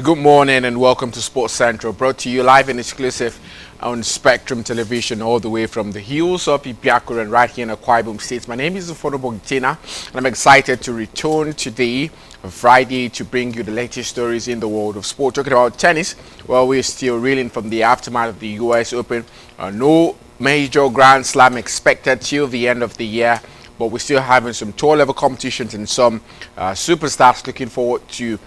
Good morning and welcome to Sports Central, brought to you live and exclusive on Spectrum Television, all the way from the hills of Ibiakura and right here in Akwa Ibom State. My name is Affordable Tina, and I'm excited to return today, on Friday, to bring you the latest stories in the world of sport. Talking about tennis, well, we're still reeling from the aftermath of the US Open. No major Grand Slam expected till the end of the year, but we're still having some tour level competitions and some superstars looking forward to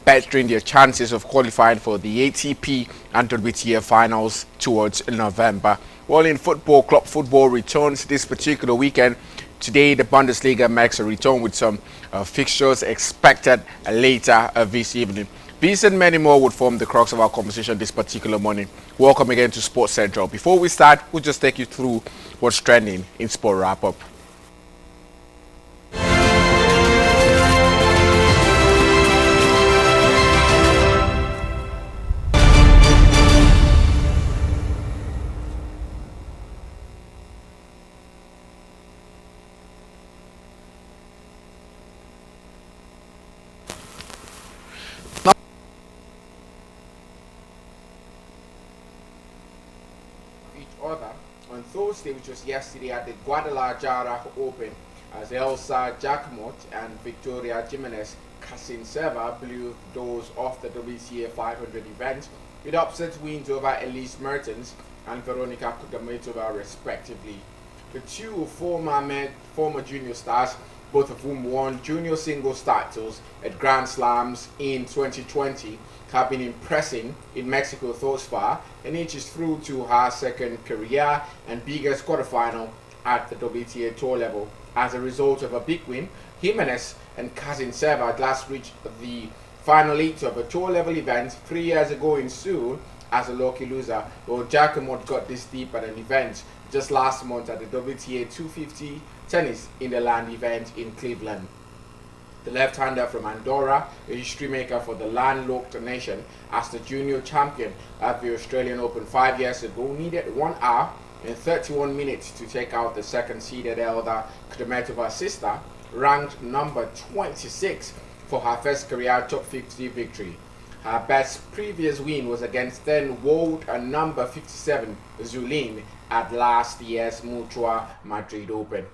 bettering their chances of qualifying for the ATP and WTA finals towards November. Well, in football, club football returns this particular weekend. Today, the Bundesliga makes a return with some fixtures expected later this evening. These and many more would form the crux of our conversation this particular morning. Welcome again to Sports Central. Before we start, we'll just take you through what's trending in Sport Wrap-Up. Other on Thursday, which was yesterday, at the Guadalajara Open, as Elsa Jacquemot and Victoria Jimenez Kasintseva blew doors off the WTA 500 event with upset wins over Elise Mertens and Veronika Kudermetova respectively. The two former junior stars, both of whom won junior singles titles at Grand Slams in 2020, have been impressing in Mexico thus far, and each is through to her second career and biggest quarterfinal at the WTA Tour level. As a result of a big win, Jimenez and Kasintseva had last reached the final eight of a tour level event 3 years ago in Seoul as a lucky loser, while Jacquemot got this deep at an event just last month at the WTA 250 Tennis in the Land event in Cleveland. The left-hander from Andorra, a history maker for the landlocked nation, as the junior champion at the Australian Open 5 years ago, needed 1 hour and 31 minutes to take out the second-seeded Elda Kudermetova's sister, ranked number 26 for her first career top 50 victory. Her best previous win was against then world and number 57 Zulin at last year's Mutua Madrid Open.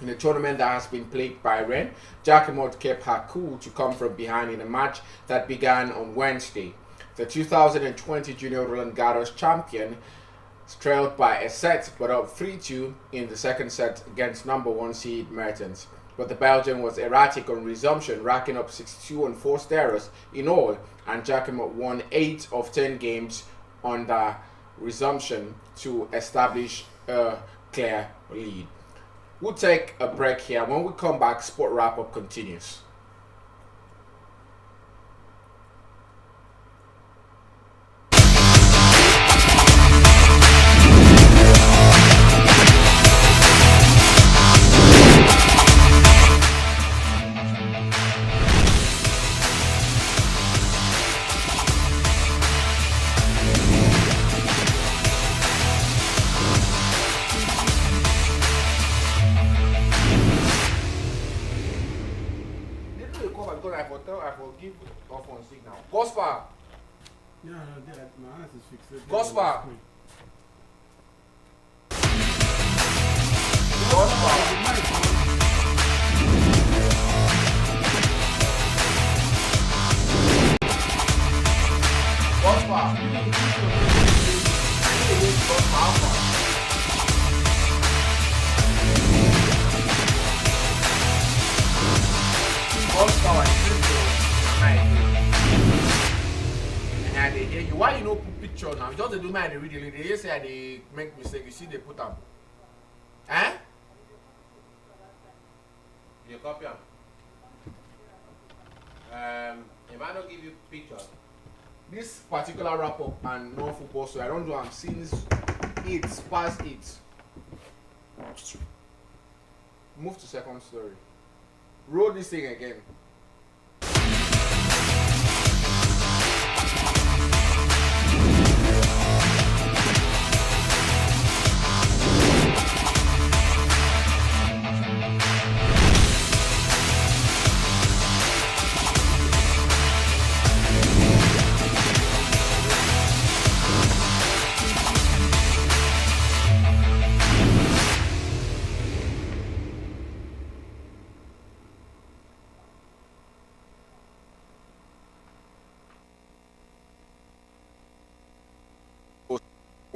In a tournament that has been plagued by rain, Jacquemot kept her cool to come from behind in a match that began on Wednesday. The 2020 Junior Roland Garros champion trailed by a set but up 3-2 in the second set against number 1 seed Mertens. But the Belgian was erratic on resumption, racking up 62 on forced errors in all, and Jacquemot won 8 of 10 games on the resumption to establish a clear lead. We'll take a break here. When we come back, Sport Wrap-Up continues. I forgive off on signal. Gospa! Yeah, my eyes is fixed. Gospa! Gospa! Why you no put picture now? Just to do my read it. They say they make mistake. You see they put them. Eh? You copy them. If I don't give you pictures, This particular wrap up and non-football, so I don't do. I'm since it's past 8. Move to second story. Roll this thing again.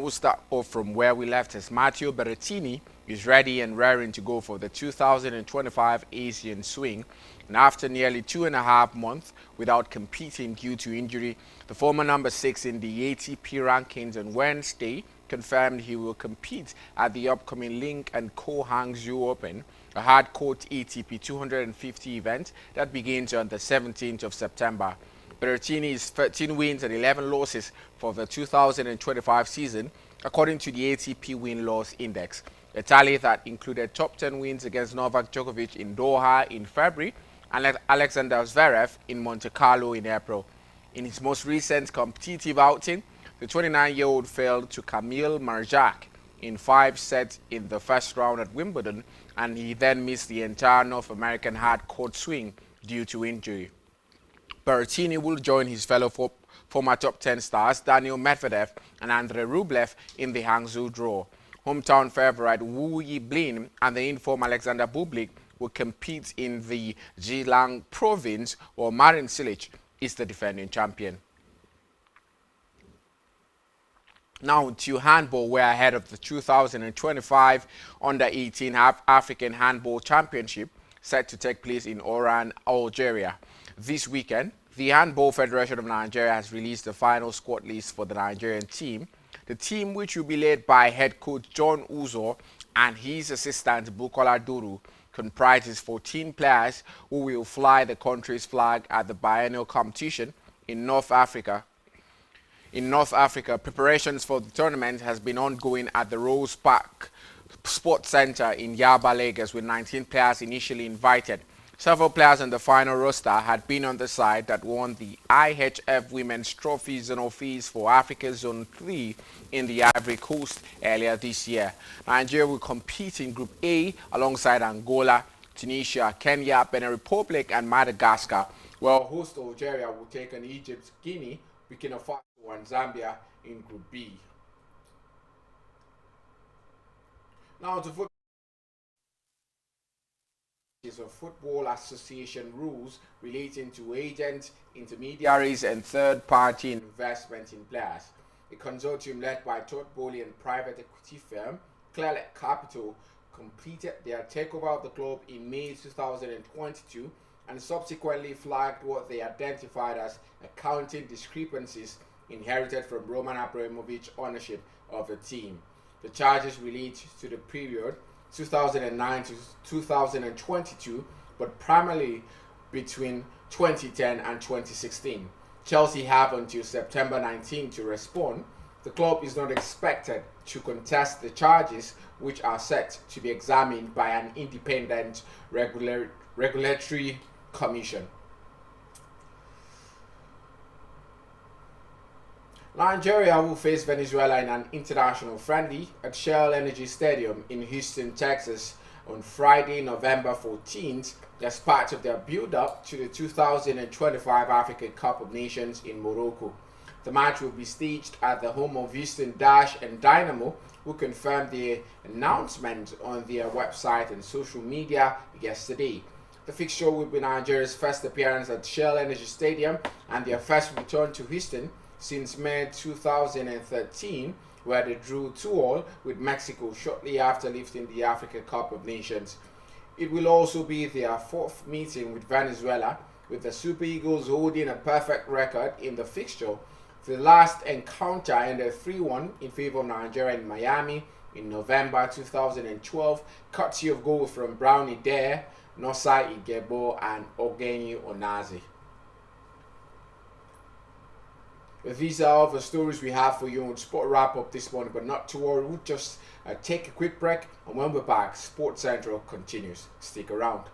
We'll start off from where we left as Matteo Berrettini is ready and raring to go for the 2025 Asian Swing. And after nearly 2.5 months without competing due to injury, the former number 6 in the ATP rankings on Wednesday confirmed he will compete at the upcoming Link & Co Hangzhou Open, a hard-court ATP 250 event that begins on the 17th of September. Berrettini's 13 wins and 11 losses for the 2025 season, according to the ATP Win-Loss Index, a tally that included top 10 wins against Novak Djokovic in Doha in February and Alexander Zverev in Monte Carlo in April. In his most recent competitive outing, the 29-year-old fell to Kamil Marjak in 5 sets in the first round at Wimbledon, and he then missed the entire North American hard-court swing due to injury. Berrettini will join his fellow former top 10 stars Daniil Medvedev and Andrei Rublev in the Hangzhou draw. Hometown favorite Wu Yiblin and the informed Alexander Bublik will compete in the Zhejiang province, while Marin Cilic is the defending champion. Now to handball, we're ahead of the 2025 Under-18 African Handball Championship set to take place in Oran, Algeria. This weekend, the Handball Federation of Nigeria has released the final squad list for the Nigerian team. The team, which will be led by head coach John Uzo and his assistant Bukola Duru, comprises 14 players who will fly the country's flag at the biennial competition in North Africa. Preparations for the tournament has been ongoing at the Rose Park Sports Center in Yaba, Lagos, with 19 players initially invited. Several players on the final roster had been on the side that won the IHF Women's Trophy Zonal Fees for Africa Zone 3 in the Ivory Coast earlier this year. Nigeria will compete in Group A alongside Angola, Tunisia, Kenya, Benin Republic and Madagascar, while host Algeria will take on Egypt, Guinea, Burkina Faso and Zambia in Group B. Now to football. Of Football Association rules relating to agents, intermediaries and third-party investment in players. A consortium led by Todd Bowley and private equity firm Clearlake Capital completed their takeover of the club in May 2022 and subsequently flagged what they identified as accounting discrepancies inherited from Roman Abramovich ownership of the team. The charges relate to the period 2009 to 2022, but primarily between 2010 and 2016. Chelsea have until September 19 to respond. The club is not expected to contest the charges, which are set to be examined by an independent regulatory commission. Nigeria will face Venezuela in an international friendly at Shell Energy Stadium in Houston, Texas on Friday, November 14th as part of their build-up to the 2025 African Cup of Nations in Morocco. The match will be staged at the home of Houston Dash and Dynamo, who confirmed the announcement on their website and social media yesterday. The fixture will be Nigeria's first appearance at Shell Energy Stadium and their first return to Houston since May 2013, where they drew 2-2 with Mexico shortly after lifting the Africa Cup of Nations. It will also be their fourth meeting with Venezuela, with the Super Eagles holding a perfect record in the fixture. The last encounter ended 3-1 in favor of Nigeria in Miami in November 2012, courtesy of goals from Brownie Dare, Nosa Igebo and Ogenyi Onazi. These are all the stories we have for you on Sport Wrap Up this morning, but not to worry, we'll just take a quick break, and when we're back, Sports Central continues. Stick around.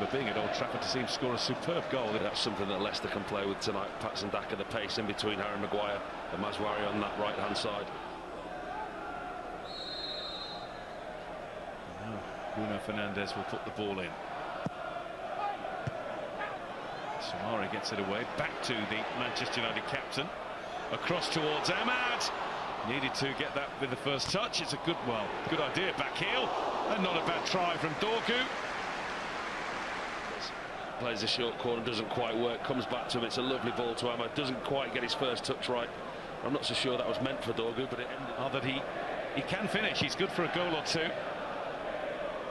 honour being at Old Trafford to see him score a superb goal. That's something that Leicester can play with tonight. Patson Daka, the pace in between Harry Maguire and Mazraoui on that right-hand side. Now Bruno Fernandes will put the ball in. Soumaré gets it away, back to the Manchester United captain. Across towards Ahmad. Needed to get that with the first touch. It's a good idea. Back heel. And not a bad try from Dorgu. Plays a short corner, doesn't quite work. Comes back to him. It's a lovely ball to Ahmad. Doesn't quite get his first touch right. I'm not so sure that was meant for Dorgu, but it ended. Oh, that he can finish. He's good for a goal or two.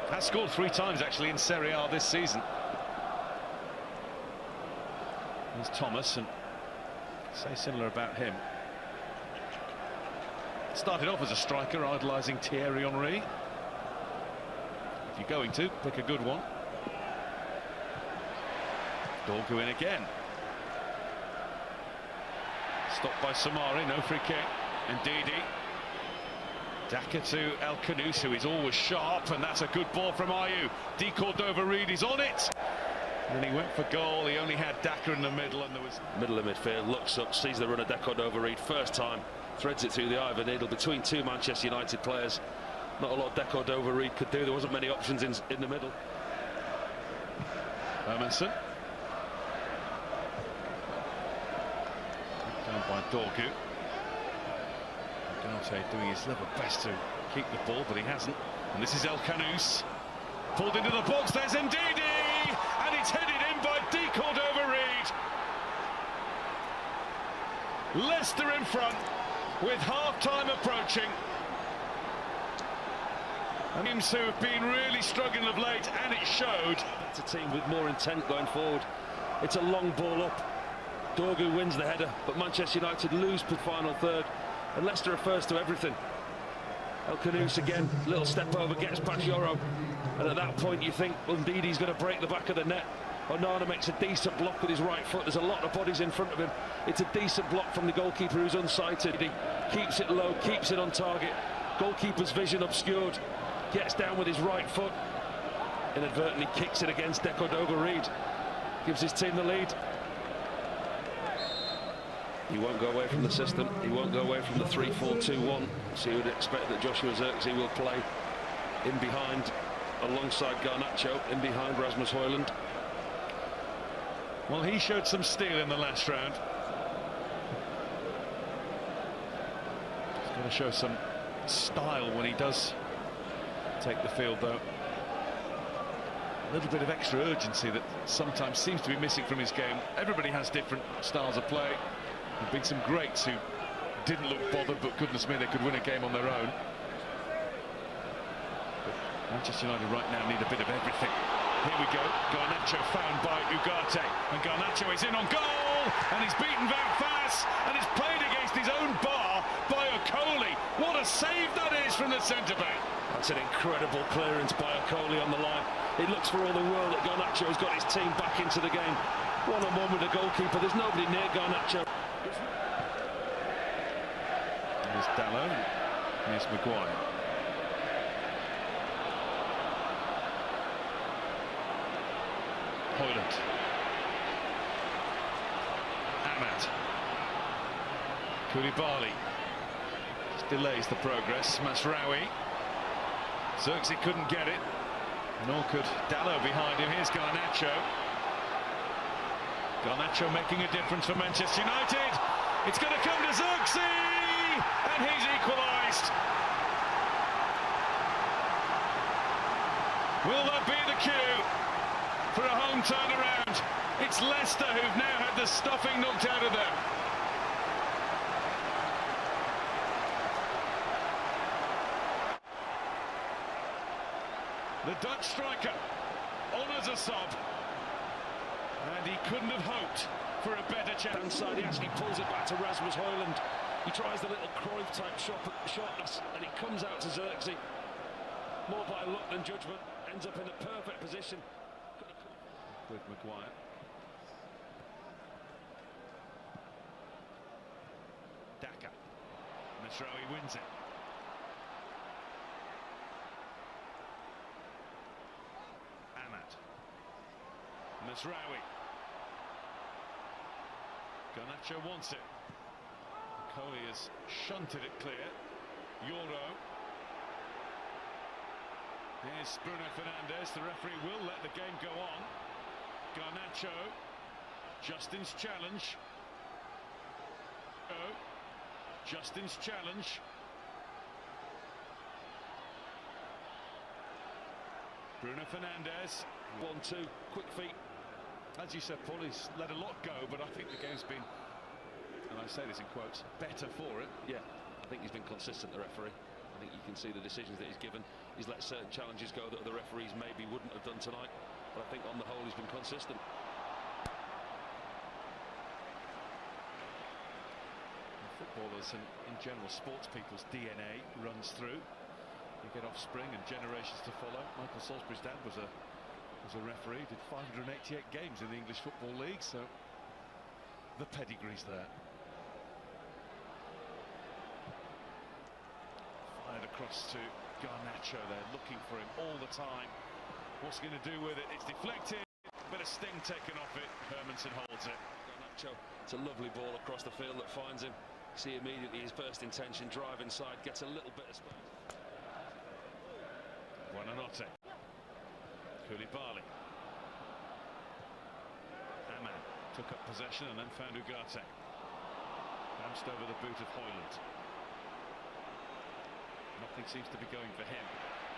Has scored 3 times actually in Serie A this season. There's Thomas, and say similar about him. Started off as a striker, idolising Thierry Henry. If you're going to, pick a good one. Dorgu in again. Stopped by Soumaré, no free kick. And Ndidi. Daka to El Khanous, who is always sharp, and that's a good ball from Ayew. De Cordova-Reid is on it. And then he went for goal. He only had Daka in the middle, and there was... Middle of midfield, looks up, sees the run of De Cordova-Reid first time, threads it through the eye of a needle between 2 Manchester United players. Not a lot De Cordova-Reid could do. There wasn't many options in the middle. Hermansen. Down by Dorgu. Ugarte doing his level best to keep the ball, but he hasn't. And this is El Khanous. Pulled into the box, there's Ndidi! And it's headed in by De Cordova-Reid. Leicester in front with half-time approaching. Teams who have been really struggling of late, and it showed. It's a team with more intent going forward. It's a long ball up. Dorgu wins the header, but Manchester United lose the final third, and Leicester are first to everything. El Khanous again, little step over, gets past Yoro, and at that point you think, well, indeed he's going to break the back of the net. Onana makes a decent block with his right foot. There's a lot of bodies in front of him. It's a decent block from the goalkeeper who's unsighted. He keeps it low, keeps it on target. Goalkeeper's vision obscured. Gets down with his right foot. Inadvertently kicks it against De Cordova-Reid. Gives his team the lead. He won't go away from the system. He won't go away from the 3-4-2-1. So you would expect that Joshua Zirkzee will play in behind, alongside Garnacho, in behind Rasmus Højlund. Well, he showed some steel in the last round. He's going to show some style when he does take the field, though. A little bit of extra urgency that sometimes seems to be missing from his game. Everybody has different styles of play. There've been some greats who didn't look bothered, but goodness me, they could win a game on their own. But Manchester United right now need a bit of everything. Here we go, Garnacho found by Ugarte, and Garnacho is in on goal, and he's beaten Van Vaas, and it's played against his own bar by Okoli. What a save that is from the centre-back. That's an incredible clearance by Okoli on the line. It looks for all the world that Garnacho has got his team back into the game. One-on-one with the goalkeeper, there's nobody near Garnacho. Here's Dalot, here's Maguire. Højlund. Ahmad. Koulibaly. Just delays the progress. Mazraoui. Zirkzee couldn't get it. Nor could Dalot behind him. Here's Garnacho. Garnacho making a difference for Manchester United. It's going to come to Zirkzee! And he's equalised. Will that be the cue for a home turnaround? It's Leicester who've now had the stuffing knocked out of them. The Dutch striker honours a sub, and he couldn't have hoped for a better chance. Inside, he actually pulls it back to Rasmus Højlund. He tries the little Cruyff type shot, and it comes out to Zirkzee. More by luck than judgment. Ends up in a perfect position. With Maguire. Daka. Mazraoui wins it. Ahmad. Masraoui. Garnacho wants it. Kohli has shunted it clear. Yoro. Here's Bruno Fernandes. The referee will let the game go on. Garnacho. Justin's challenge. Oh. Justin's challenge. Bruno Fernandes. 1-2, quick feet. As you said, Paul, he's let a lot go, but I think the game's been, and I say this in quotes, better for it. Yeah, I think he's been consistent, the referee. I think you can see the decisions that he's given. He's let certain challenges go that other referees maybe wouldn't have done tonight. But I think on the whole, he's been consistent. Footballers and in general sports people's DNA runs through. You get offspring and generations to follow. Michael Salisbury's dad was a referee, did 588 games in the English Football League, so the pedigree's there. Fired across to Garnacho there, looking for him all the time. What's he going to do with it? It's deflected, bit of sting taken off it. Hermansen holds it. Garnacho, it's a lovely ball across the field that finds him. See immediately his first intention, drive inside, gets a little bit of space. Buonanotte. Koulibaly. Aman took up possession and then found Ugarte. Bounced over the boot of Højlund. Nothing seems to be going for him.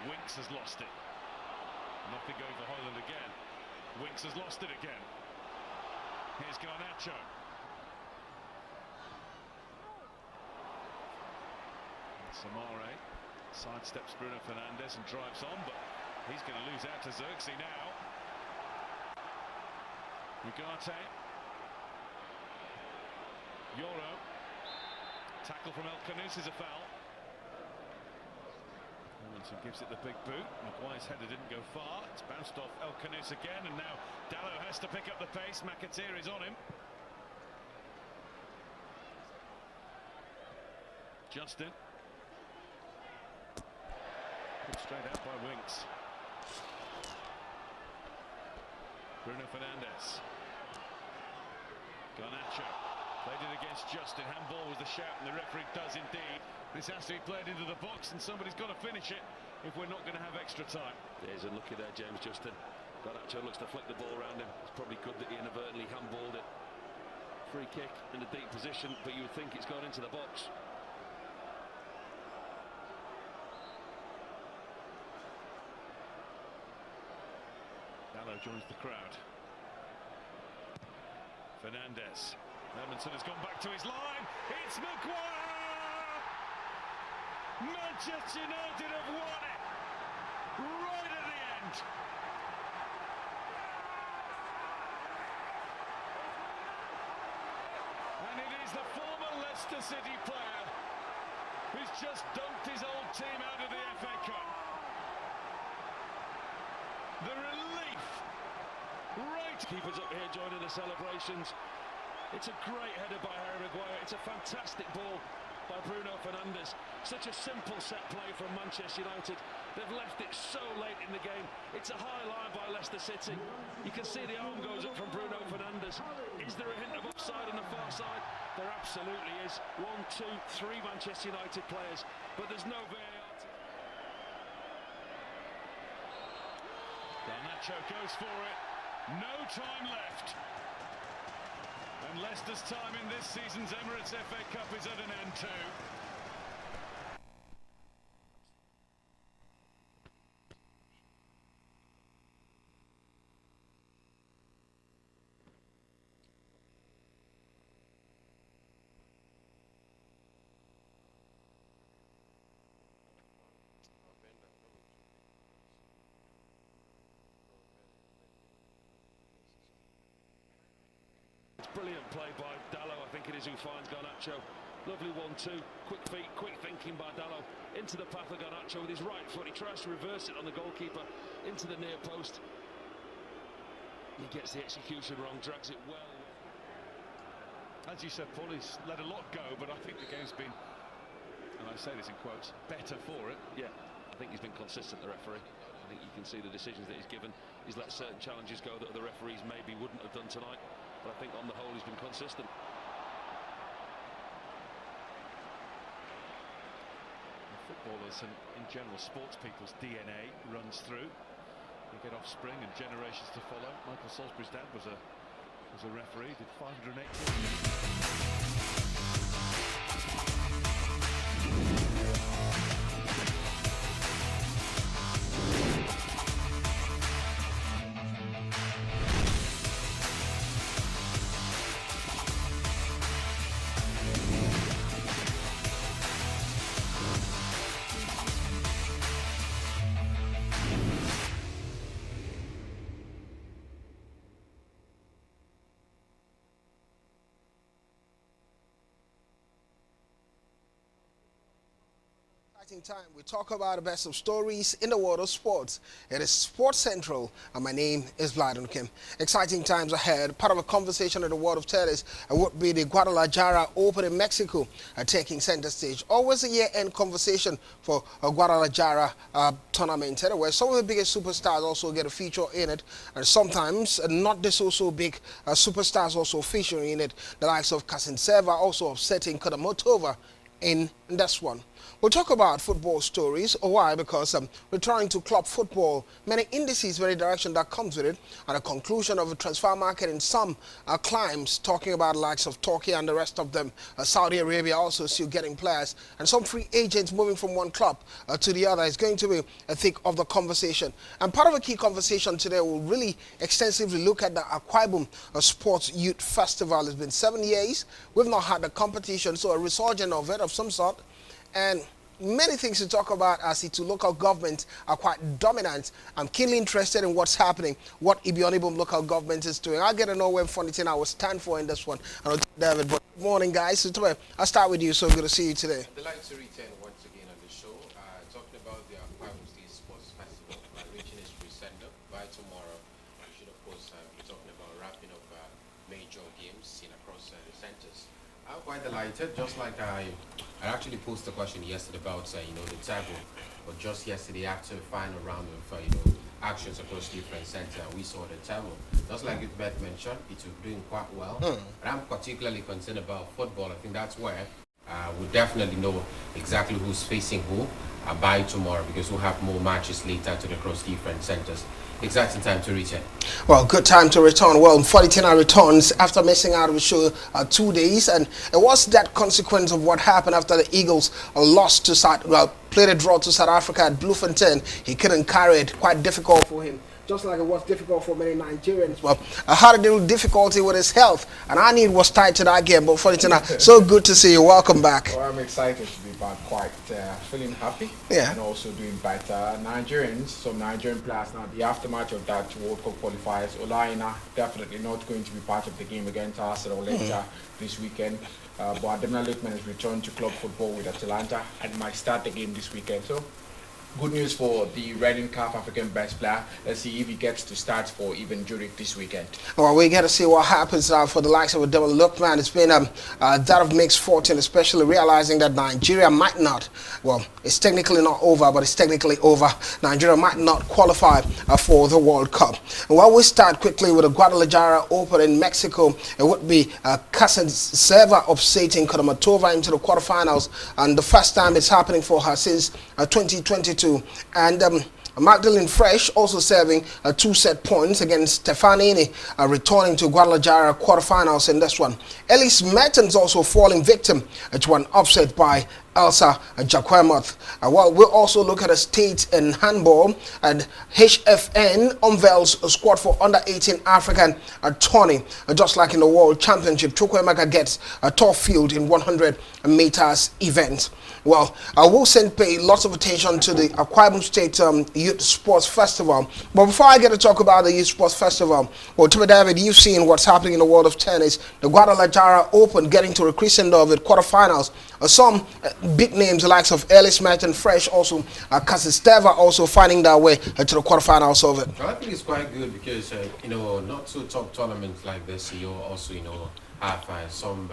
Winks has lost it. Nothing going for Højlund again. Winks has lost it again. Here's Garnacho. And Samare sidesteps Bruno Fernandes and drives on, but he's going to lose out to Xerxes now. Ugarte. Yoro. Tackle from El Khanous is a foul. Hermansen gives it the big boot. Maguire's header didn't go far. It's bounced off El Khanous again, and now Dalot has to pick up the pace. McAteer is on him. Justin. Put straight out by Winks. Bruno Fernandes. Garnacho. Played it against Justin. Handball was the shout, and the referee does indeed. This has to be played into the box, and somebody's got to finish it if we're not going to have extra time. There's a looky there, James Justin. Garnacho looks to flick the ball around him. It's probably good that he inadvertently handballed it. Free kick in a deep position, but you would think it's gone into the box. Dalot joins the crowd. Fernandes. Hermansen has gone back to his line. It's Maguire! Manchester United have won it right at the end. And it is the former Leicester City player who's just dunked his old team out of the FA Cup. The relief. Right. Keepers up here joining the celebrations. It's a great header by Harry Maguire. It's a fantastic ball by Bruno Fernandes. Such a simple set play from Manchester United. They've left it so late in the game. It's a high line by Leicester City. You can see the arm goes up from Bruno Fernandes. Is there a hint of offside on the far side? There absolutely is. 1, 2, 3 Manchester United players, but there's no VAR. Garnacho goes for it. No time left. And Leicester's time in this season's Emirates FA Cup is at an end too. Brilliant play by Dalot, I think it is, who finds Garnacho. Lovely 1-2, quick feet, quick thinking by Dalot. Into the path of Garnacho with his right foot. He tries to reverse it on the goalkeeper into the near post. He gets the execution wrong, drags it well. As you said, Paul, he's let a lot go, but I think the game's been, and I say this in quotes, better for it. Yeah, I think he's been consistent, the referee. I I think you can see the decisions that he's given. He's let certain challenges go that other referees maybe wouldn't have done tonight, but I think on the whole he's been consistent. Footballers and in general sports people's DNA runs through. You get offspring and generations to follow. Michael Salisbury's dad was a referee, did 580. Time we talk about the best of stories in the world of sports. It is Sports Central, and my name is Vladon Kim. Exciting times ahead. Part of a conversation in the world of tennis would be the Guadalajara Open in Mexico taking center stage. Always a year-end conversation for a Guadalajara tournament, where some of the biggest superstars also get a feature in it, and sometimes not the so big superstars also featuring in it. The likes of Kasintseva also upsetting Kudermetova in this one. We'll talk about football stories. Why? Because returning to club football, many indices, very direction that comes with it, and a conclusion of the transfer market in some climes, talking about the likes of Turkey and the rest of them. Saudi Arabia also still getting players, and some free agents moving from one club to the other is going to be a thick of the conversation. And part of a key conversation today will really extensively look at the Akwa Ibom Sports Youth Festival. It's been 7 years. We've not had the competition, so a resurgence of it of some sort. And many things to talk about as the two local governments are quite dominant. I'm keenly interested in what's happening, what Akwa Ibom local government is doing. I'll get to know where Fontaine I will stand for in this one. And David, but good morning, guys. So, I'll start with you. So good to see you today. I'd like to return once again on the show, talking about the Akwa Ibom State Sports Festival, reaching its presenter by tomorrow. We should, of course, be talking about wrapping up major games seen across the centers. I'm quite delighted, just like I actually posted a question yesterday about the table, but just yesterday after the final round of actions across different centers, we saw the table. Just like Beth mentioned, it's doing quite well. But I'm particularly concerned about football. I think that's where we'll definitely know exactly who's facing who by tomorrow, because we'll have more matches later to the cross different centers. Exciting time to return. Well, good time to return. Well, Fontaine returns after missing out of the show 2 days, and it was that consequence of what happened after the Eagles lost to played a draw to South Africa at Bloemfontein. He couldn't carry it. Quite difficult for him. Just like it was difficult for many Nigerians. Well, I had a little difficulty with his health, and I knew it was tied to that game. But Fontaine, so good to see you. Welcome back. Well, I'm excited to be back, quite feeling happy, and also doing better. Nigerians, some Nigerian players now, the aftermath of that World Cup qualifiers, Olaina definitely not going to be part of the game against Arsenal later this weekend. But Ademola Lookman has returned to club football with Atalanta and might start the game this weekend. So, good news for the Reading CAF African best player. Let's see if he gets to start for even Zurich this weekend. Well, we got to see what happens for the likes of Ademola Lookman. It's been that of mixed fortune, especially realizing that Nigeria might not, well, it's technically not over, but it's technically over. Nigeria might not qualify for the World Cup. And while we start quickly with the Guadalajara Open in Mexico, it would be Kasintseva upsetting Kudermetova into the quarterfinals, and the first time it's happening for her since 2022. And Magdalene Fresh also serving 2 set points against Stefanini, returning to Guadalajara quarterfinals in this one. Elise Mertens also falling victim to an upset by Elsa Jacquemuth. Well, we'll also look at a state in handball, and HFN unveils a squad for under-18 African tourney. Just like in the World Championship, Chukwuemeka gets a top field in 100 meters event. Well, I will pay lots of attention to the Akwa Ibom State Youth Sports Festival. But before I get to talk about the Youth Sports Festival, well, David, you've seen what's happening in the world of tennis. The Guadalajara Open getting to a crescendo of it, quarterfinals. Some big names, the likes of Ellis Merton Fresh, also Kasintseva, also finding their way to the quarterfinals of it. Well, I think it's quite good because, not so top tournaments like this, you also, have some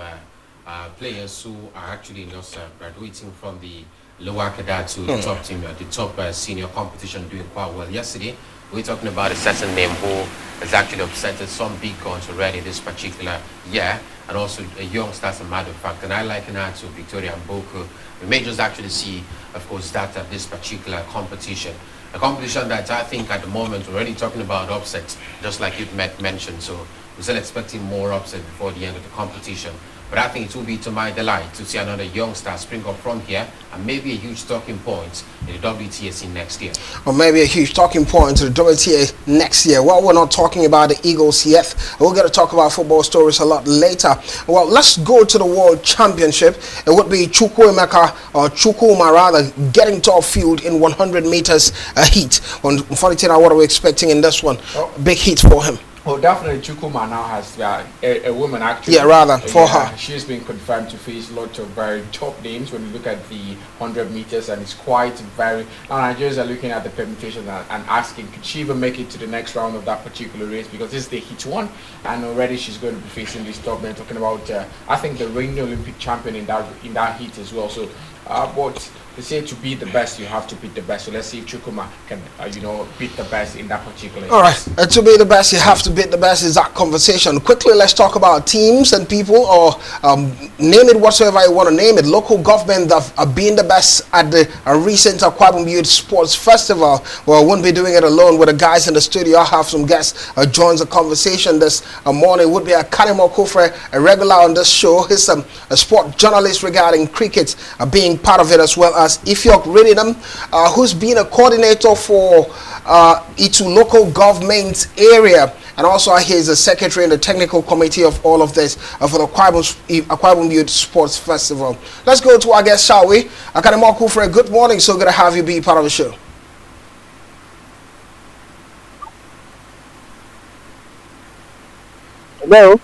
players who are actually just graduating from the Luwakadatu, the top team, the top senior competition, doing quite well yesterday. We're talking about a certain name who has actually upsetted some big guns already this particular year, and also a youngster as a matter of fact. And I liken her to Victoria Mboko. We may just actually see, of course, that at this particular competition. A competition that I think at the moment we're already talking about upsets, just like you've mentioned. So we're still expecting more upset before the end of the competition. But I think it will be to my delight to see another youngster spring up from here and maybe a huge talking point in the WTSC next year. Or maybe a huge talking point to the WTA next year. Well, we're not talking about the Eagles yet. We're going to talk about football stories a lot later. Well, let's go to the World Championship. It would be Chukwuma rather, getting top field in 100 meters heat. Unfortunately, what are we expecting in this one? Big heat for him. Well, definitely Chukwuma now has a woman actually. Yeah, rather, for her. She's been confirmed to face lots of very top names when you look at the 100 meters, and it's quite very. Now Nigerians are looking at the permutation and asking, could she even make it to the next round of that particular race? Because this is the heat one, and already she's going to be facing these top men. Talking about, I think, the reigning Olympic champion in that heat as well. So, but they say to be the best, you have to beat the best. So let's see if Chukwuma can, beat the best in that particular. All right, to be the best, you have to beat the best. Is that conversation? Quickly, let's talk about teams and people, or name it whatsoever you want to name it. Local government that have been the best at the recent Akwa Ibom Youth Sports Festival. Well, I won't be doing it alone with the guys in the studio. I have some guests join the conversation this morning. Would be Akanemo Kufre, a regular on this show. He's a sport journalist regarding cricket, being part of it, as well as Ifyok Ridinam, who's been a coordinator for Itu local government area, and also he's a secretary in the technical committee of all of this for the Akwa Ibom Youth Sports Festival. Let's go to our guest, shall we? Akanemo Kufre, good morning. So good to have you be part of the show. Hello.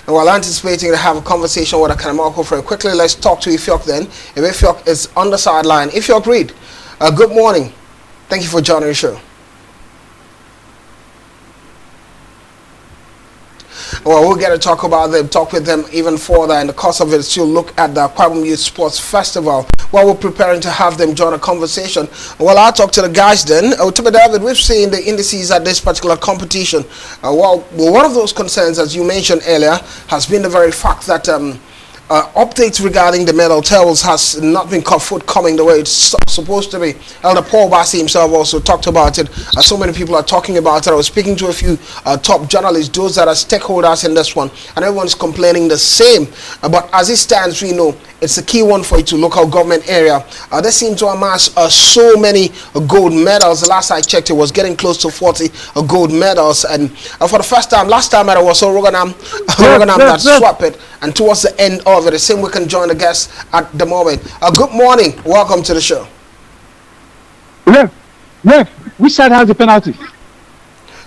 And while anticipating to have a conversation with Akanemo Kufre, quickly let's talk to Ifyok then. If Ifyok is on the sideline. Ifyok Reid, good morning. Thank you for joining the show. Well, we'll get to talk about them, talk with them even further in the course of it. Still look at the Akwa Ibom Youth Sports Festival while we're preparing to have them join a conversation. Well, I'll talk to the guys then. Toby David, we've seen the indices at this particular competition. Well, one of those concerns, as you mentioned earlier, has been the very fact that updates regarding the medal tables has not been forthcoming the way it's supposed to be. Elder Paul Bassi himself also talked about it. So many people are talking about it. I was speaking to a few top journalists, those that are stakeholders in this one, and everyone's complaining the same. But as it stands, we know it's a key one for it to local government area. They seem to amass so many gold medals. The last I checked, it was getting close to 40 gold medals. And for the first time, last time it was Roganam that swapped it. And towards the end of it, it seems we can join the guests at the moment. Good morning. Welcome to the show. Which side has the penalty?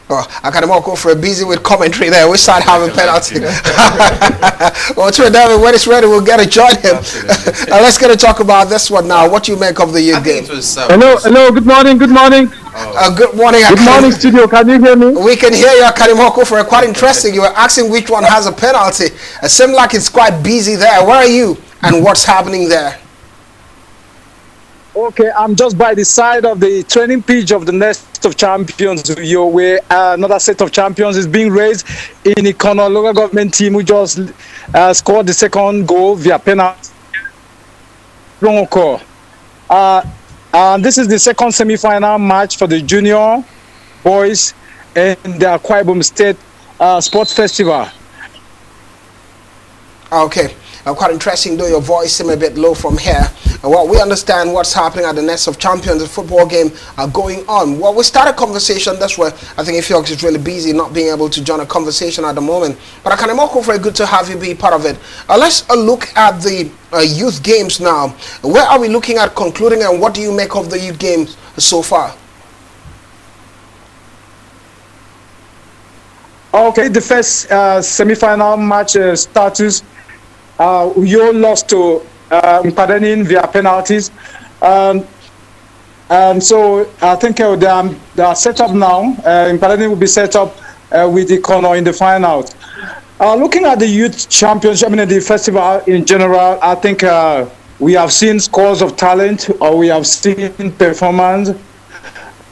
Akanemo Kufre busy with commentary there. We start having penalty. Well, David, when it's ready, we'll get to join him. Let's get to talk about this one now. What you make of the youth game? Hello. Good morning. Good morning. Good morning. Good morning, studio. Can you hear me? We can hear you, Akanemo Kufre. Quite interesting. You were asking which one has a penalty. It seems like it's quite busy there. Where are you? And what's happening there? Okay, I'm just by the side of the training pitch of the Nest of Champions, where another set of champions is being raised in Ikono local government team, who just scored the second goal via penalty. And this is the second semi-final match for the junior boys in the Akwa Ibom State Sports Festival. Okay. Quite interesting, though your voice seems a bit low from here. Well, we understand what's happening at the Nest of Champions. The football game going on. Well, we start a conversation. That's where I think Ifyok is really busy, not being able to join a conversation at the moment. But Akanemo Kufre, good to have you be part of it. Let's look at the youth games now. Where are we looking at concluding, and what do you make of the youth games so far? Okay, the first semi-final match status. Uyo lost to Mpadenin via penalties, and so I think they are set up now. Mpadenin will be set up with Ikono in the finals. Looking at the youth championship, I mean the festival in general, I think we have seen scores of talent, or we have seen performance.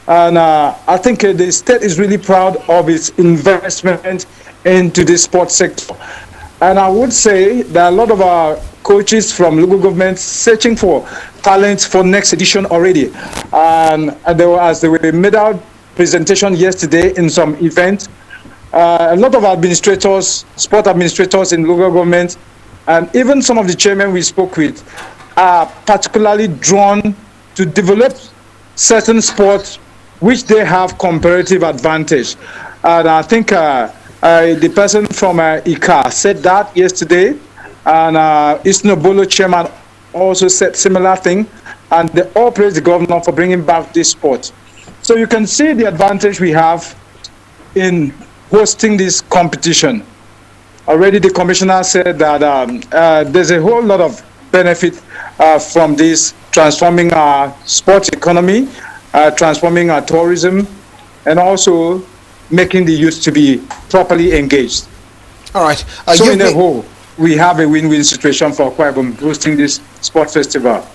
And I think the state is really proud of its investment into the sports sector. And I would say that a lot of our coaches from local governments searching for talent for next edition already. And there were medal presentation yesterday in some events. A lot of administrators, sport administrators in local government, and even some of the chairmen we spoke with are particularly drawn to develop certain sports which they have comparative advantage. And I think the person from ICA said that yesterday, and Isnobolo chairman also said similar thing, and they all praise the governor for bringing back this sport. So you can see the advantage we have in hosting this competition. Already the commissioner said that there's a whole lot of benefit from this, transforming our sports economy, transforming our tourism, and also making the youth to be properly engaged. All right. So in a whole, we have a win-win situation for Akwa Ibom hosting this sport festival.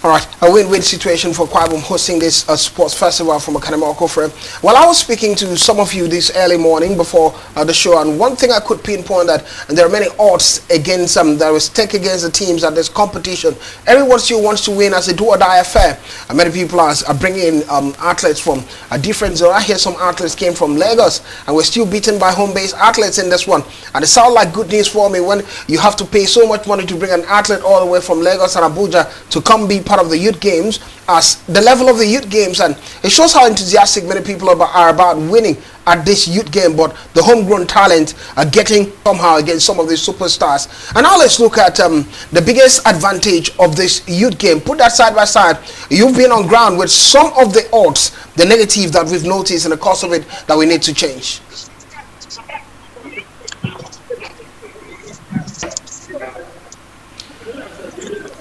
All right, a win-win situation for Akwa Ibom hosting this sports festival from Akanema Okofre. Well, I was speaking to some of you this early morning before the show, and one thing I could pinpoint that there are many odds against that will stake against the teams at this competition. Everyone still wants to win as a do-or-die affair. And many people are bringing in athletes from a different zone. I hear some athletes came from Lagos, and we're still beaten by home-based athletes in this one. And it sounds like good news for me when you have to pay so much money to bring an athlete all the way from Lagos and Abuja to come be part of the youth games, as the level of the youth games, and it shows how enthusiastic many people are about winning at this youth game. But the homegrown talent are getting somehow against some of these superstars. And now let's look at the biggest advantage of this youth game. Put that side by side. You've been on ground with some of the odds, the negative that we've noticed in the course of it that we need to change.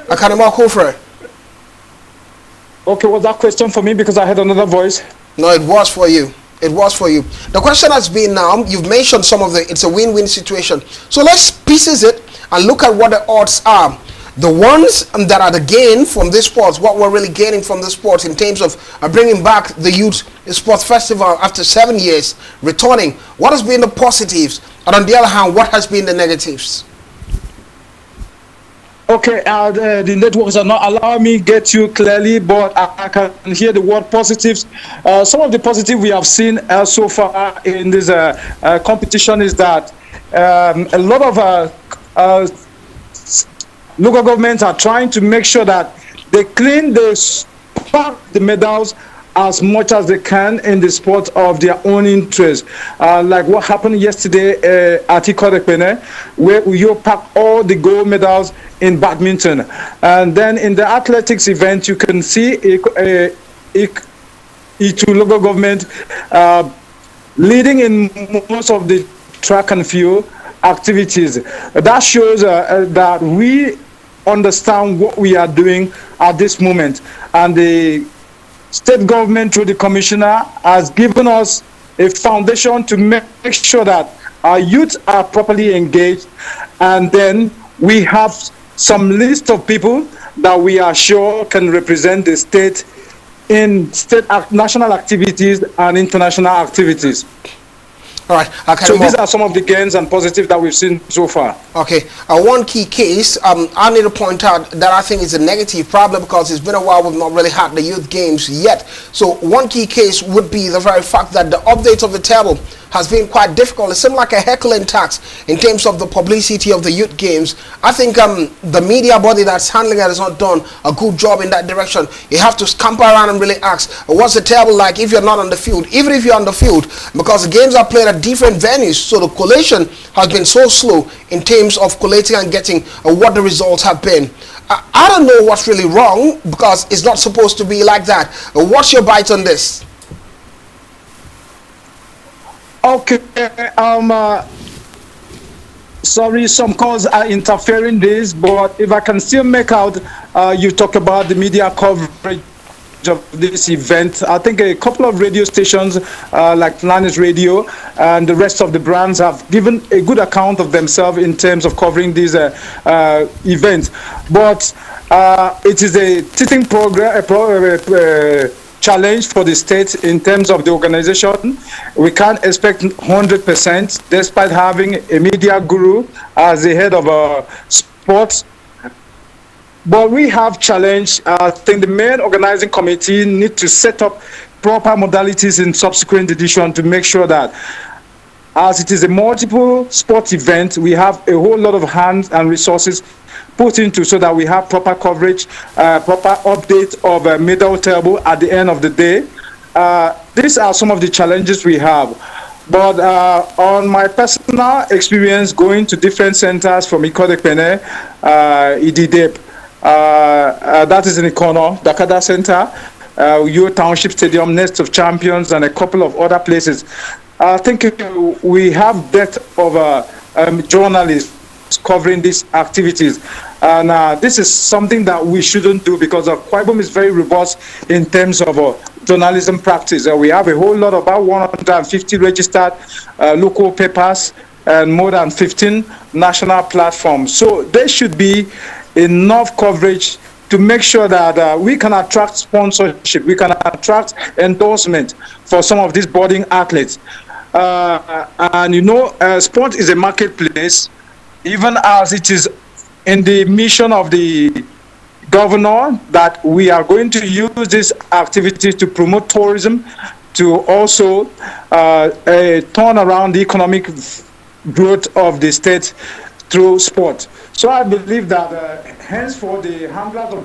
Akanema Okofre. Okay, was that question for me because I had another voice? No, it was for you. It was for you. The question has been now, you've mentioned some of it's a win-win situation. So let's pieces it and look at what the odds are. The ones that are the gain from this sports, what we're really gaining from the sports in terms of bringing back the youth sports festival after 7 years, returning. What has been the positives? And on the other hand, what has been the negatives? Okay, the networks are not allowing me to get you clearly, but I can hear the word positives. Some of the positive we have seen so far in this competition is that a lot of local governments are trying to make sure that they clean the medals as much as they can in the sport of their own interest. Like what happened yesterday at Ikorekpene, where Uyo packed all the gold medals in badminton. And then in the athletics event, you can see Itu local government leading in most of the track and field activities. That shows that we understand what we are doing at this moment. And the state government through the commissioner has given us a foundation to make sure that our youth are properly engaged, and then we have some list of people that we are sure can represent the state in national activities and international activities. All right. So these are some of the gains and positives that we've seen so far. Okay. One key case, I need to point out that I think is a negative problem because it's been a while we've not really had the youth games yet. So one key case would be the very fact that the update of the table has been quite difficult. It seems like a heckling tax in terms of the publicity of the youth games. I think the media body that's handling it has not done a good job in that direction. You have to scamper around and really ask, what's the table like if you're not on the field? Even if you're on the field, because the games are played at different venues, so the collation has been so slow in terms of collating and getting what the results have been. I don't know what's really wrong because it's not supposed to be like that. What's your bite on this? Okay, sorry, some calls are interfering this, but if I can still make out, you talk about the media coverage of this event. I think a couple of radio stations like Planet Radio and the rest of the brands have given a good account of themselves in terms of covering these events. But it is a teething challenge for the state in terms of the organization. We can't expect 100% despite having a media guru as the head of sports. But we have challenged. I think the main organizing committee need to set up proper modalities in subsequent edition to make sure that as it is a multiple sport event, we have a whole lot of hands and resources put into so that we have proper coverage, proper update of a medal table at the end of the day. These are some of the challenges we have. But on my personal experience going to different centers from Ikodekpene, Ididep, that is in Ikono, Dakada Center, Uyo Township Stadium, Nest of Champions, and a couple of other places. I think we have depth of journalists covering these activities, and this is something that we shouldn't do because Akwa Ibom is very robust in terms of journalism practice. We have a whole lot, about 150 registered local papers and more than 15 national platforms. So there should be enough coverage to make sure that we can attract sponsorship, we can attract endorsement for some of these budding athletes. And you know, sport is a marketplace, even as it is in the mission of the governor that we are going to use this activity to promote tourism, to also turn around the economic growth of the state through sport. So I believe that henceforth the handlers of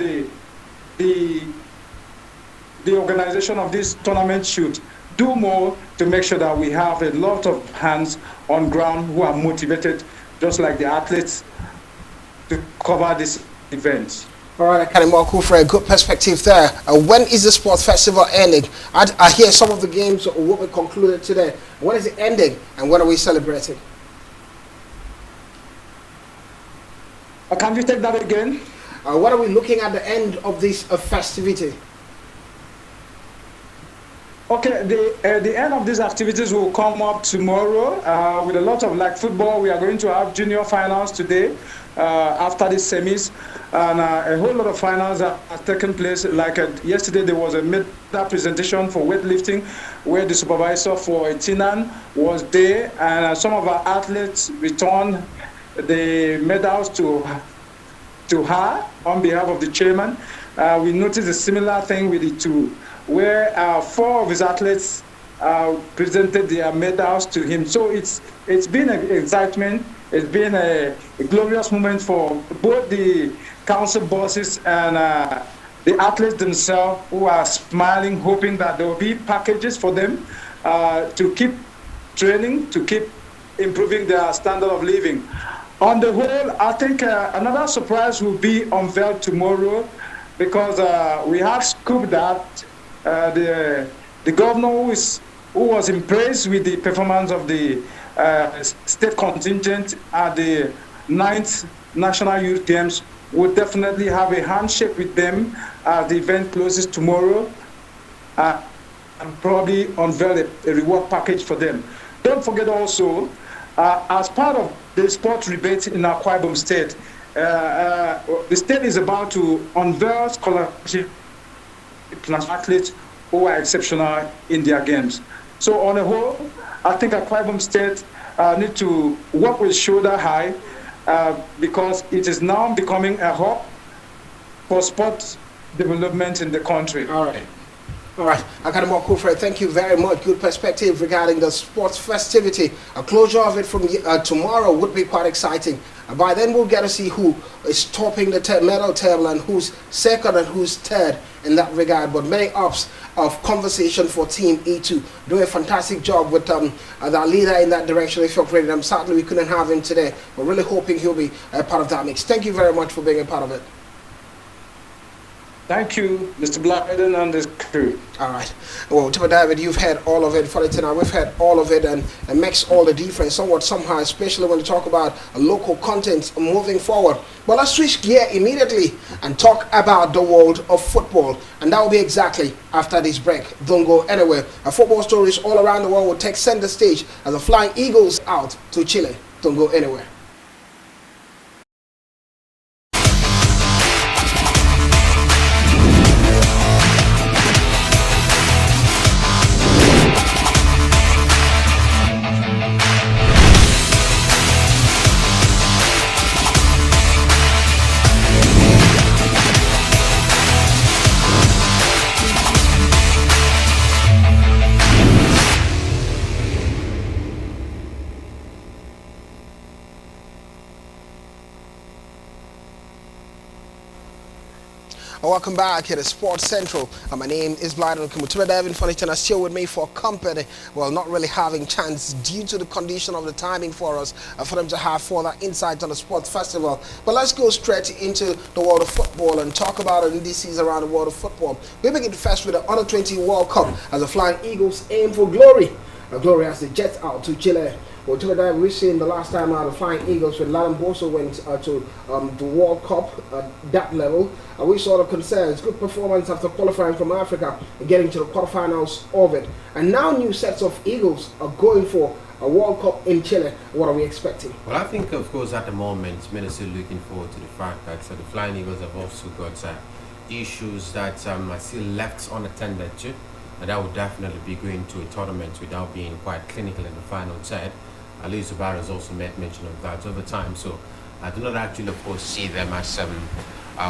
the organization of this tournament should do more to make sure that we have a lot of hands on ground who are motivated, just like the athletes, to cover this event. All right, Akanimo Akufre, a good perspective there. When is the sports festival ending? I hear some of the games will be concluded today. When is it ending, and when are we celebrating? Can you take that again? What are we looking at the end of this festivity? Okay, the end of these activities will come up tomorrow with a lot of, like football. We are going to have junior finals today after the semis, and a whole lot of finals are taking place. Like yesterday, there was a medal presentation for weightlifting where the supervisor for Etinan was there, and some of our athletes returned the medals to her on behalf of the chairman. We noticed a similar thing with the two, where 4 of his athletes presented their medals to him. So it's been an excitement. It's been a glorious moment for both the council bosses and the athletes themselves, who are smiling, hoping that there will be packages for them to keep training, to keep improving their standard of living. On the whole, I think another surprise will be unveiled tomorrow, because we have scooped that the governor who was impressed with the performance of the state contingent at the 9th National Youth Games will definitely have a handshake with them as the event closes tomorrow, and probably unveil a reward package for them. Don't forget also, as part of the sports rebate in Akwa Ibom State, the state is about to unveil scholarship athletes who are exceptional in their games. So on the whole, I think Akwa Ibom State need to work with shoulder high, because it is now becoming a hub for sports development in the country. All right. All right, Akanimo Akufre, thank you very much. Good perspective regarding the sports festivity. A closure of it from tomorrow would be quite exciting. By then, we'll get to see who is topping the medal table and who's second and who's third in that regard. But many ups of conversation for Team E2. Doing a fantastic job with the leader in that direction. If you're operating, sadly we couldn't have him today. We're really hoping he'll be a part of that mix. Thank you very much for being a part of it. Thank you, Mr. Blyden and the crew. All right. Well, Tipper David, you've had all of it. For tonight, we've had all of it, and it makes all the difference somewhat, somehow, especially when you talk about local content moving forward. But let's switch gear immediately and talk about the world of football. And that will be exactly after this break. Don't go anywhere. Football stories all around the world will take center stage as the Flying Eagles out to Chile. Don't go anywhere. Welcome back here to Sports Central. My name is Blyden Kumutube. Devin Funiton is still with me for company. Well, not really having chance due to the condition of the timing for us for them to have further insight on the sports festival. But let's go straight into the world of football and talk about indices around the world of football. We begin first with the Under 20 World Cup as the Flying Eagles aim for glory. Glory as they jet out to Chile. Well, today we've seen the last time out the Flying Eagles when Lalan Boso went to the World Cup at that level. We saw the concerns, good performance after qualifying from Africa and getting to the quarterfinals of it. And now new sets of Eagles are going for a World Cup in Chile. What are we expecting? Well, I think, of course, at the moment, men are still looking forward to the fact that the Flying Eagles have also got issues that are still left unattended to. And that would definitely be going to a tournament without being quite clinical in the final third. Luis Ibarra has also made mention of that over time. So I do not actually, of course, see them as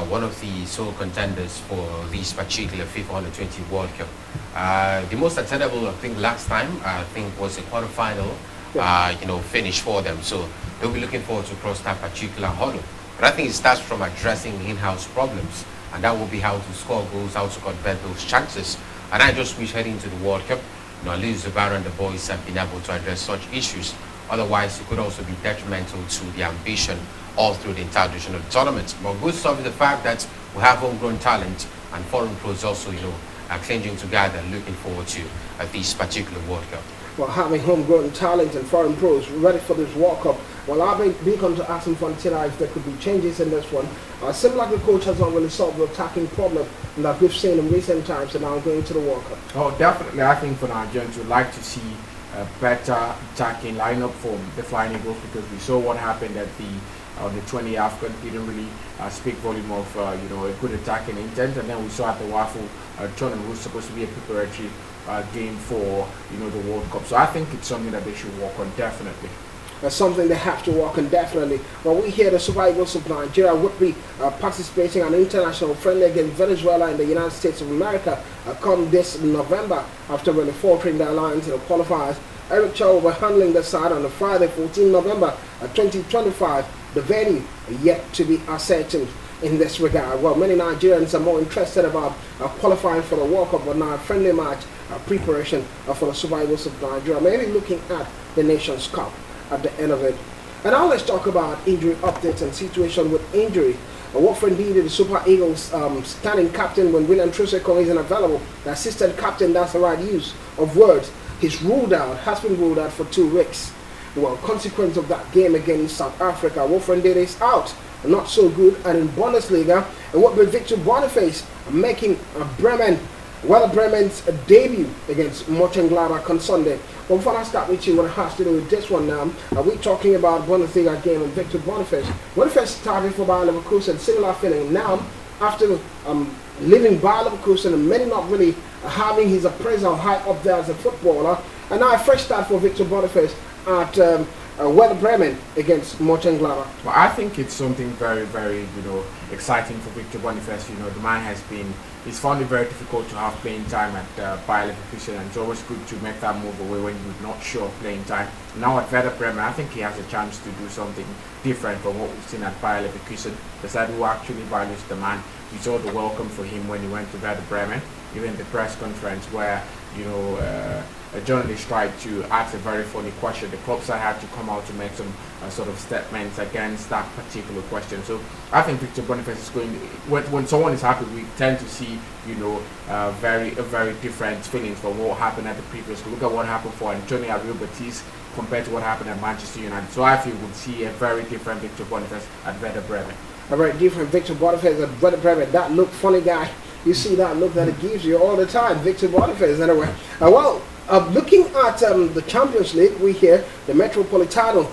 one of the sole contenders for this particular FIFA Under-20 World Cup. The most attainable, I think, last time, was a quarterfinal, finish for them. So they'll be looking forward to cross that particular hurdle. But I think it starts from addressing in-house problems, and that will be how to score goals, how to convert those chances. And I just wish heading to the World Cup, Luis Ibarra and the boys have been able to address such issues. Otherwise, it could also be detrimental to the ambition all through the entire duration of the tournament. But good stuff is the fact that we have homegrown talent and foreign pros also, are clinging together and looking forward to this particular World Cup. Well, having homegrown talent and foreign pros ready for this World Cup. Well, I've been come to ask him for if there could be changes in this one. Seems like the coach has not really solved the attacking problem that we've seen in recent times, and now going to the World Cup. Oh, definitely. I think for Nigerians, we'd like to see a better attacking lineup for the Flying Eagles, because we saw what happened at the 20 African. Didn't really speak volume of a good attacking intent, and then we saw at the Waffle tournament, which was supposed to be a preparatory game for the World Cup. So I think it's something that they should work on, definitely. That's something they have to work on, definitely. Well, we hear the Super Eagles of Nigeria would be participating in an international friendly against Venezuela in the United States of America come this November after really faltering their lines in the qualifiers. Eric Chow will be handling the side on the Friday, 14 November 2025. The venue yet to be ascertained in this regard. Well, many Nigerians are more interested about qualifying for the World Cup, but now a friendly match preparation for the Super Eagles of Nigeria, maybe looking at the Nations Cup at the end of it. And now let's talk about injury updates and situation with injury. Watford needed the Super Eagles standing captain when William Trusecco isn't available. The assistant captain, that's the right use of words. Has been ruled out for 2 weeks. Well, consequence of that game against South Africa, Watford is out. Not so good. And in Bundesliga, it would be Victor Boniface making Bremen's debut against Mönchengladbach on Sunday. Well, before I start with you, what has to do with this one now, we're talking about Bundesliga game and Victor Boniface. Boniface started for Bayer Leverkusen, similar feeling now after leaving Bayer Leverkusen and many not really having his appraisal high up there as a footballer. And now a fresh start for Victor Boniface at Werder Bremen against Mönchengladbach. Well, I think it's something very, very, exciting for Victor Boniface. The man he's found it very difficult to have playing time at Bayer Leverkusen, and it's always good to make that move away when you're not sure of playing time. Now at Werder Bremen, I think he has a chance to do something different from what we've seen at Bayer Leverkusen. The side who actually values the man. We saw the welcome for him when he went to Werder Bremen, even the press conference where, journalist tried to ask a very funny question. The club side had to come out to make some sort of statements against that particular question. So I think Victor Boniface is going. When someone is happy, we tend to see, you know, very different feelings from what happened at the previous. Look at what happened for Antonio Real Betis compared to what happened at Manchester United. So I feel we'll see a very different Victor Boniface at Werder Bremen. A very different Victor Boniface at Werder Bremen. That look, funny guy. You see that look that it gives you all the time, Victor Boniface. Anyway, looking at the Champions League, we hear the Metropolitano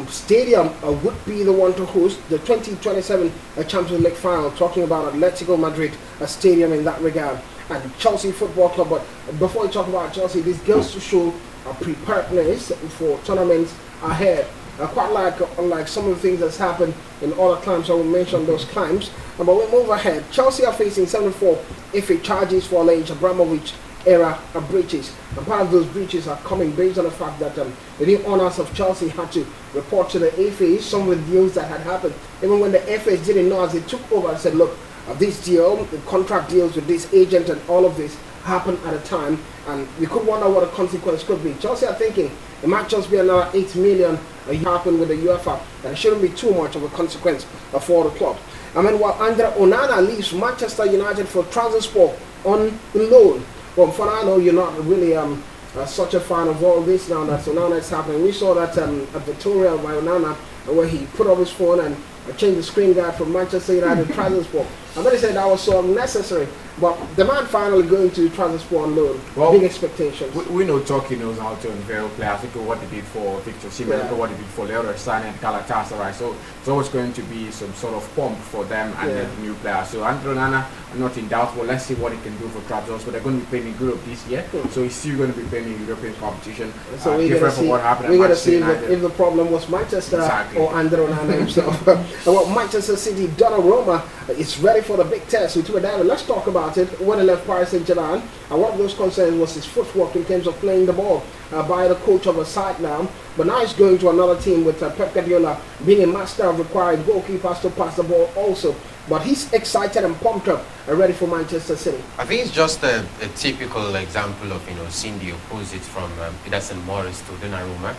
Stadium would be the one to host the 2027 Champions League final. Talking about Atletico Madrid stadium in that regard, and Chelsea Football Club. But before we talk about Chelsea, this goes to show preparedness for tournaments ahead. Quite like some of the things that's happened in other climbs, I will mention those climbs. But we move ahead. Chelsea are facing 74 FA charges for alleged Abramovich era breaches. And part of those breaches are coming based on the fact that the new owners of Chelsea had to report to the FA some of the deals that had happened. Even when the FA didn't know, as they took over and said, look, this deal, the contract deals with this agent and all of this happened at a time, and we could wonder what the consequence could be. Chelsea are thinking it might just be another 8 million happen with the UEFA, and it shouldn't be too much of a consequence for the club. I mean, while Andre Onana leaves Manchester United for Trabzonspor on loan. Well, for now, I know you're not really such a fan of all this now that Onana is happening. We saw that at Victoria by Onana, where he put up his phone and changed the screen guard from Manchester United to Trabzonspor. I bet he said that was so unnecessary. But the man finally going to Trabzonspor on loan. Well, big expectations. We know Turkey knows how to unveil players. Look at what they did for Victor Osimhen. Look at what they did for Leroy Sané and Galatasaray. So it's always going to be some sort of pump for them and the new players. So Andre Onana, I'm not in doubt. Well, let's see what he can do for Trabzonspor. They're going to be playing in Europe this year, so he's still going to be playing in European competition. So different from what happened at Manchester United. If the problem was Manchester or Andre Onana himself. Well, Manchester City, Donnarumma is ready for the big test. Let's talk about it. When he left Paris Saint-Germain, and one of those concerns was his footwork in terms of playing the ball by the coach of a side now. But now he's going to another team with Pep Guardiola being a master of requiring goalkeepers to pass the ball also. But he's excited and pumped up and ready for Manchester City. I think it's just a typical example of, seeing the opposite from Ederson Morris to Donnarumma.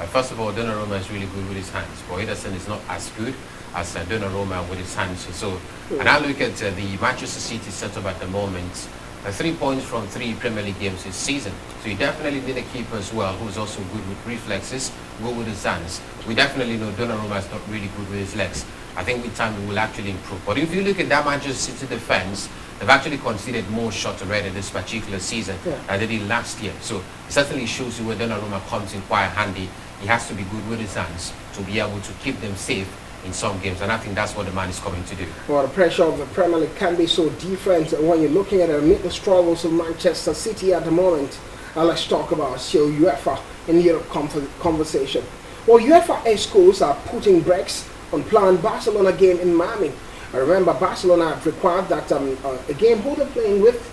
First of all, Donnarumma is really good with his hands, but Ederson is not as good as Donnarumma with his hands. So, and I look at the Manchester City setup at the moment. 3 points from 3 Premier League games this season. So you definitely need a keeper as well who's also good with reflexes, good with his hands. We definitely know Donnarumma is not really good with his legs. I think with time he will actually improve. But if you look at that Manchester City defense, they've actually conceded more shots already this particular season than they did last year. So it certainly shows you where Donnarumma comes in quite handy. He has to be good with his hands to be able to keep them safe in some games, and I think that's what the man is coming to do. Well, the pressure of the Premier League can be so different when you're looking at it amid the struggles of Manchester City at the moment. Let's talk about UEFA in Europe conversation. Well, UEFA exco's are putting brakes on planned Barcelona game in Miami. I remember Barcelona had required that a game who they're playing with,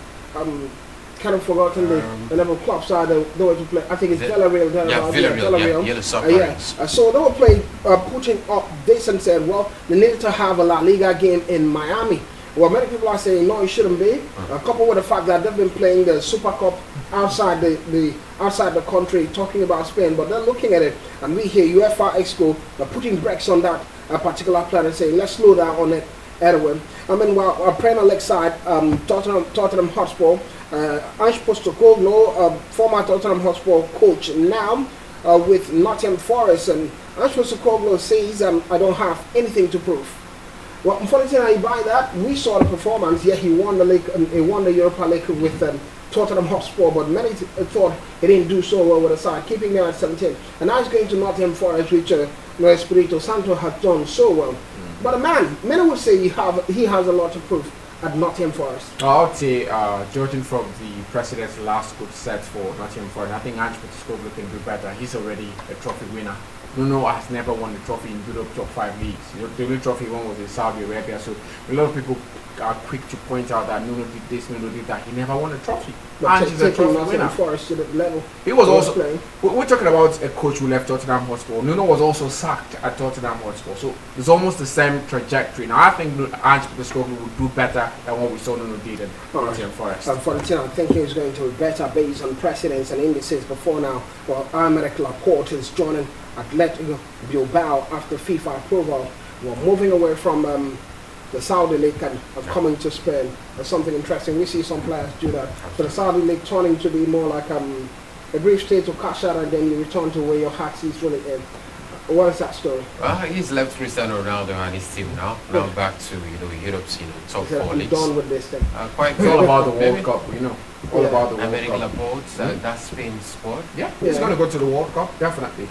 kind of forgotten the level of club side they were to play. I think it's Villarreal. Villarreal. So they were putting up this and said, well, they needed to have a La Liga game in Miami. Well, many people are saying no, it shouldn't be. Coupled with the fact that they've been playing the Super Cup outside the country, talking about Spain, but they're looking at it, and we hear UEFA Exco are putting brakes on that particular plan and saying, let's slow down on it. Anyway, I mean, while our Premier League side, Tottenham Hotspur, Ange Postecoglou, former Tottenham Hotspur coach, now with Nottingham Forest, and Ange Postecoglou says, I don't have anything to prove. Well, unfortunately, by that, we saw the performance. Yeah, he won the league, he won the Europa League with Tottenham Hotspur, but many thought he didn't do so well with the side, keeping them at 17. And now he's going to Nottingham Forest, which Espirito Santo has done so well. But a man, many would say he has a lot to prove at Nottingham Forest. I would say, judging from the president's last good set for Nottingham Forest, I think Ange Postecoglou can do better. He's already a trophy winner. Nuno has never won a trophy in Europe top 5 leagues. The only trophy he won was in Saudi Arabia. So a lot of people quick to point out that Nuno did this, Nuno did that. He never won a trophy. But And he's a taking trophy Nottingham winner. Forest to the level. He was he also. playing. We're talking about a coach who left Tottenham Hotspur. Nuno was also sacked at Tottenham Hotspur. So it's almost the same trajectory. Now I think Ange Postecoglou would do better than what we saw Nuno did in Nottingham Forest. For the team, I think he was going to be better based on precedents and indices before now. Well, Aymeric Laporte is joining Atletico Bilbao after FIFA approval. We're moving away from the Saudi League and coming to Spain. That's something interesting. We see some players do that. So the Saudi League turning to be more like a brief stay to cash out and then you return to where your heart is really in. What's that story? Well, he's left Cristiano Ronaldo and his team now. Now back to Europe's top He said, 4 I'm leagues. done with this thing. Quite It's all about the World Maybe. Cup, all about the World Aymeric Cup. Laporte, that Spain squad. Yeah, he's Yeah. going to go to the World Cup, definitely.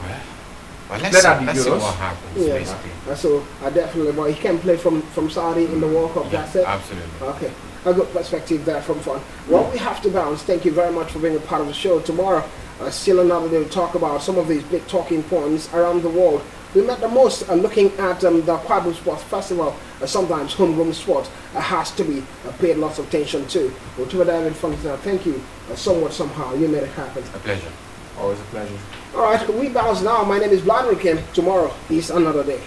Well, Let let's that be see Euros. what happens, Yeah. basically. So I definitely, but he can play from Saudi in the World Cup. That's it. Absolutely. Okay, a good perspective there from fun. Well, we have to bounce. Thank you very much for being a part of the show. Tomorrow, still another day to talk about some of these big talking points around the world. We met the most looking at the Quadro Sports Festival. Sometimes homegrown sports has to be paid lots of attention to. Well, to David Fontaine, thank you. Somewhat, somehow, you made it happen. A pleasure. Always a pleasure. All right, we bounce now. My name is Vladimir Kim. Tomorrow is another day.